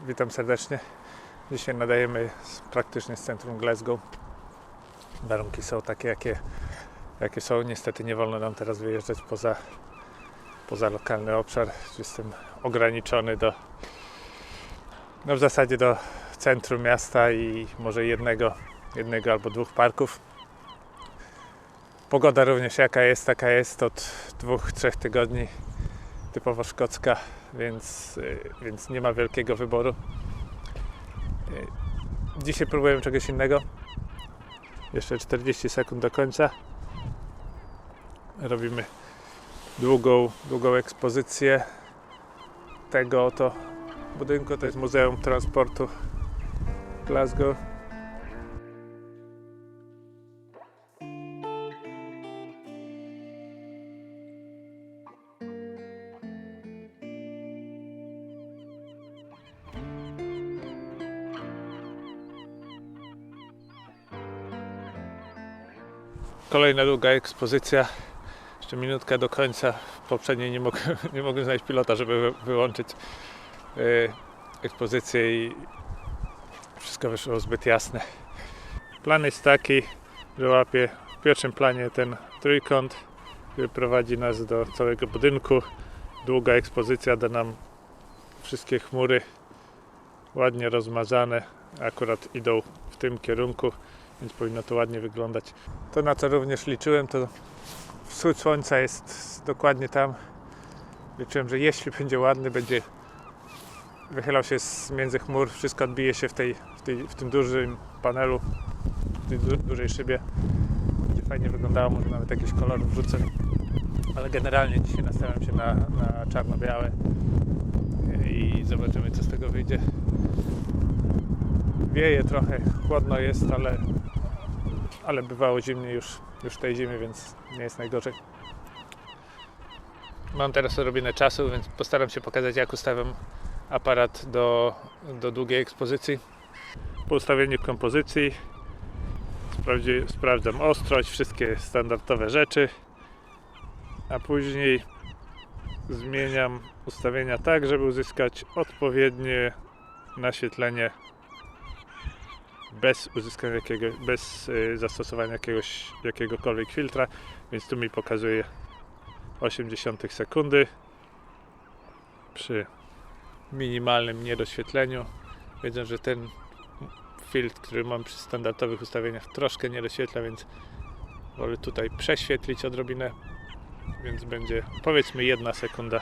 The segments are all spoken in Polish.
Witam serdecznie. Dzisiaj nadajemy praktycznie z centrum Glasgow. Warunki są takie, jakie są. Niestety nie wolno nam teraz wyjeżdżać poza lokalny obszar. Jestem ograniczony w zasadzie do centrum miasta i może jednego albo dwóch parków. Pogoda również taka jest od 2-3 tygodni, typowo szkocka, więc nie ma wielkiego wyboru. Dzisiaj próbujemy czegoś innego. Jeszcze 40 sekund do końca. Robimy długą ekspozycję tego oto budynku. To jest Muzeum Transportu Glasgow. Kolejna długa ekspozycja. Jeszcze minutka do końca. W poprzedniej nie mogłem znaleźć pilota, żeby wyłączyć ekspozycję i wszystko wyszło zbyt jasne. Plan jest taki, że łapię w pierwszym planie ten trójkąt, który prowadzi nas do całego budynku. Długa ekspozycja da nam wszystkie chmury ładnie rozmazane. Akurat idą w tym kierunku, więc powinno to ładnie wyglądać. To, na co również liczyłem, to wschód słońca jest dokładnie tam. Liczyłem, że jeśli będzie ładny, będzie wychylał się między chmur, wszystko odbije się w tym dużym panelu, w tej dużej szybie. Będzie fajnie wyglądało, może nawet jakiś kolor wrzucę. Ale generalnie dzisiaj nastawiam się na czarno-białe i zobaczymy, co z tego wyjdzie. Wieje trochę, chłodno jest, ale bywało zimnie już tej zimy, więc nie jest najgorzej. Mam teraz odrobinę czasu, więc postaram się pokazać, jak ustawiam aparat do długiej ekspozycji. Po ustawieniu kompozycji sprawdzam ostrość, wszystkie standardowe rzeczy, a później zmieniam ustawienia tak, żeby uzyskać odpowiednie naświetlenie bez zastosowania jakiegokolwiek filtra, więc tu mi pokazuje 0,8 sekundy przy minimalnym niedoświetleniu. Widzę, że ten filtr, który mam przy standardowych ustawieniach, troszkę nie doświetla, więc wolę tutaj prześwietlić odrobinę, więc będzie, powiedzmy, 1 sekunda.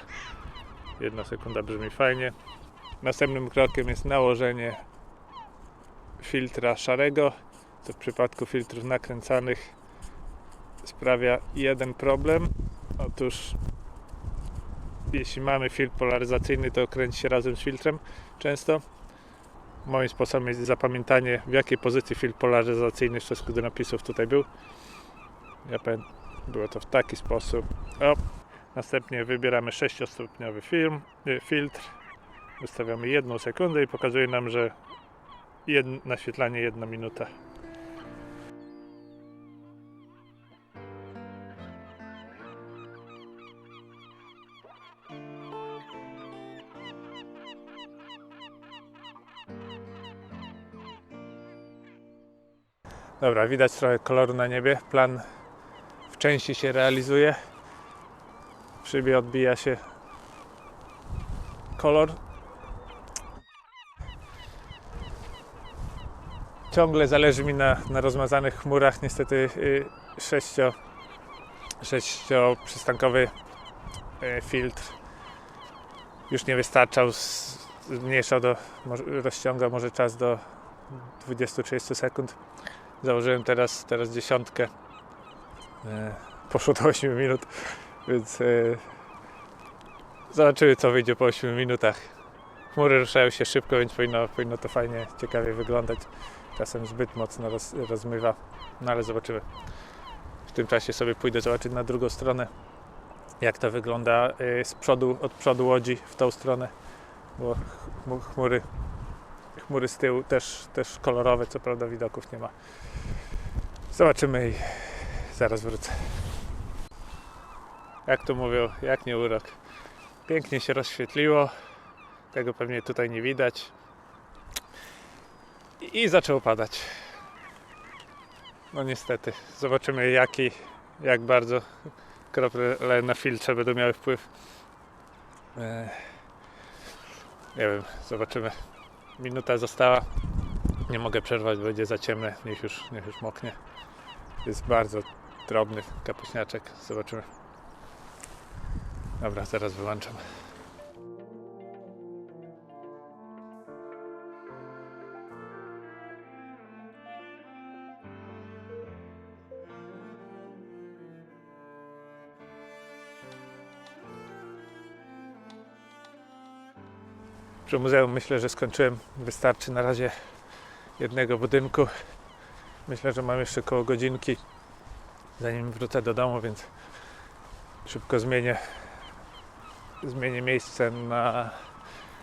1 sekunda brzmi fajnie. Następnym krokiem jest nałożenie filtra szarego, co w przypadku filtrów nakręcanych sprawia jeden problem. Otóż jeśli mamy filtr polaryzacyjny, to kręci się razem z filtrem często. Moim sposobem jest zapamiętanie, w jakiej pozycji filtr polaryzacyjny w stosunku do napisów tutaj był. Było to w taki sposób. Następnie wybieramy 6-stopniowy filtr. Ustawiamy 1 sekundę i pokazuje nam, że naświetlanie 1 minuta. Dobra, widać trochę koloru na niebie. Plan w części się realizuje. W szybie odbija się kolor. Ciągle zależy mi na rozmazanych chmurach. Niestety 6-przystankowy filtr już nie wystarczał. Rozciągał może czas do 20-30 sekund. Założyłem teraz 10. Poszło do 8 minut, więc zobaczymy, co wyjdzie po 8 minutach. Chmury ruszają się szybko, więc powinno to fajnie, ciekawie wyglądać. Czasem zbyt mocno rozmywa, no ale zobaczymy. W tym czasie sobie pójdę zobaczyć na drugą stronę, jak to wygląda od przodu łodzi w tą stronę, bo chmury z tyłu też kolorowe, co prawda widoków nie ma. Zobaczymy i zaraz wrócę. Jak to mówią, jak nie urok. Pięknie się rozświetliło. Tego pewnie tutaj nie widać. i zaczęło padać. No niestety, zobaczymy jak bardzo krople na filtrze będą miały wpływ. Nie wiem, zobaczymy. Minuta została. Nie mogę przerwać, bo będzie za ciemne. Niech już moknie. Jest bardzo drobny kapuśniaczek. Zobaczymy. Dobra, zaraz wyłączam. Przy muzeum myślę, że skończyłem. Wystarczy na razie jednego budynku. Myślę, że mam jeszcze koło godzinki, zanim wrócę do domu, więc szybko zmienię miejsce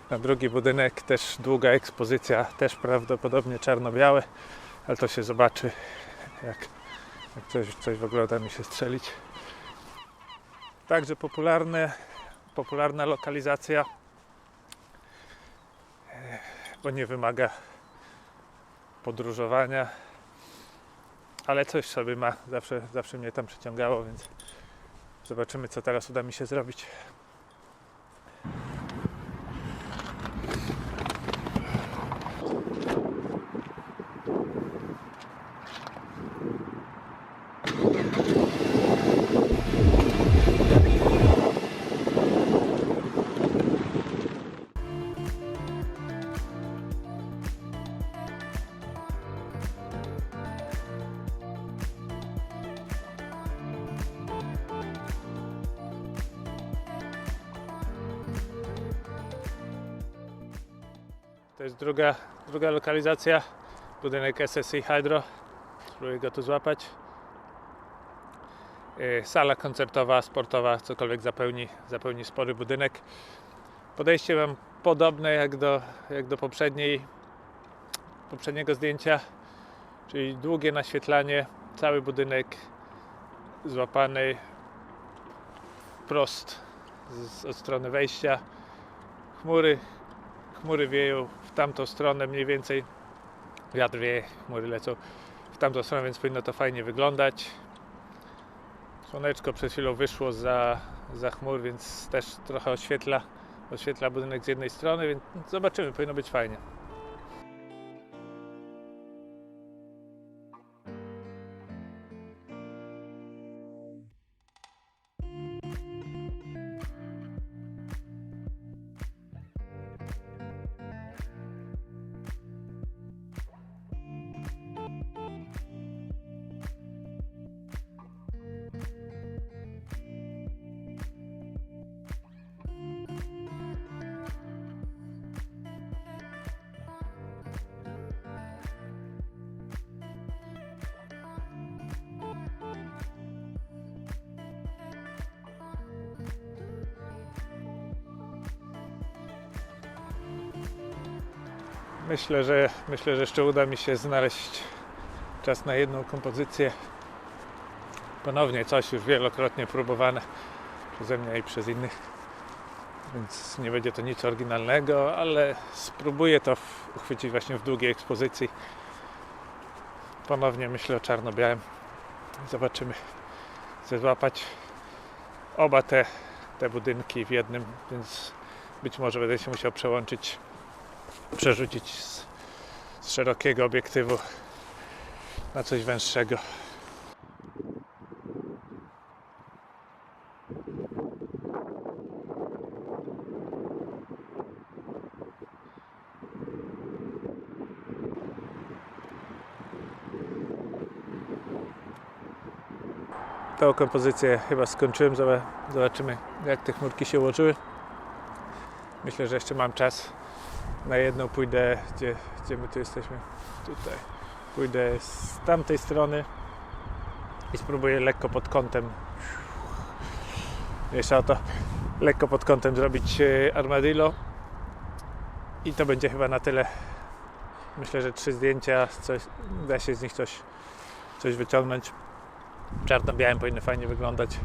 na drugi budynek. Też długa ekspozycja, też prawdopodobnie czarno-białe, ale to się zobaczy, jak coś w ogóle uda mi się strzelić. Także popularna lokalizacja, bo nie wymaga podróżowania, ale coś sobie ma, zawsze mnie tam przyciągało, więc zobaczymy, co teraz uda mi się zrobić. To jest druga lokalizacja, budynek SSI Hydro. Spróbuję go tu złapać. Sala koncertowa, sportowa, cokolwiek zapełni spory budynek. Podejście mam podobne jak do poprzedniego zdjęcia, czyli długie naświetlanie, cały budynek złapany wprost od strony wejścia. Chmury wieją w tamtą stronę mniej więcej, wiatr wieje, chmury lecą w tamtą stronę, więc powinno to fajnie wyglądać. Słoneczko przed chwilą wyszło za chmur, więc też trochę oświetla budynek z jednej strony, więc zobaczymy, powinno być fajnie. Myślę, że jeszcze uda mi się znaleźć czas na jedną kompozycję. Ponownie coś już wielokrotnie próbowane przeze mnie i przez innych, więc nie będzie to nic oryginalnego, ale spróbuję to uchwycić właśnie w długiej ekspozycji. Ponownie myślę o czarno-białym. Zobaczymy, chcę złapać oba te budynki w jednym, więc być może będę się musiał przerzucić z szerokiego obiektywu na coś węższego. Tą kompozycję chyba skończyłem. Zobaczymy, jak te chmurki się ułożyły. Myślę, że jeszcze mam czas na jedną. Pójdę, gdzie my tu jesteśmy? Tutaj. Pójdę z tamtej strony i spróbuję lekko pod kątem, jeszcze o to, lekko pod kątem zrobić armadillo i to będzie chyba na tyle. Myślę, że 3 zdjęcia, da się z nich coś wyciągnąć. Czarno-białym powinny fajnie wyglądać.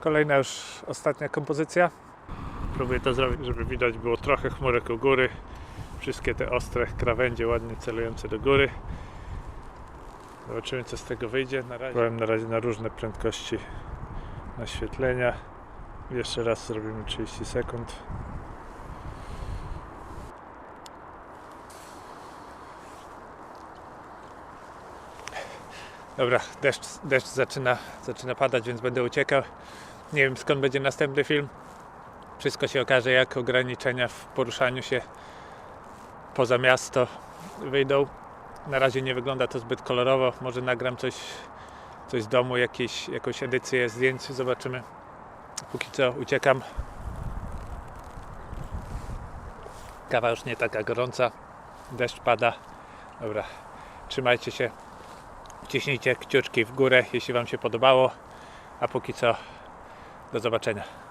Kolejna już ostatnia kompozycja. Próbuję to zrobić, żeby widać było trochę chmurek u góry. Wszystkie te ostre krawędzie ładnie celujące do góry. Zobaczymy, co z tego wyjdzie. Byłem na razie na różne prędkości naświetlenia. Jeszcze raz zrobimy 30 sekund. Dobra, deszcz zaczyna padać, więc będę uciekał. Nie wiem, skąd będzie następny film. Wszystko się okaże, jak ograniczenia w poruszaniu się poza miasto wyjdą. Na razie nie wygląda to zbyt kolorowo. Może nagram coś z domu, jakąś edycję zdjęć. Zobaczymy. Póki co uciekam. Kawa już nie taka gorąca. Deszcz pada. Dobra, trzymajcie się. Ciśnijcie kciuczki w górę, jeśli Wam się podobało. A póki co, do zobaczenia.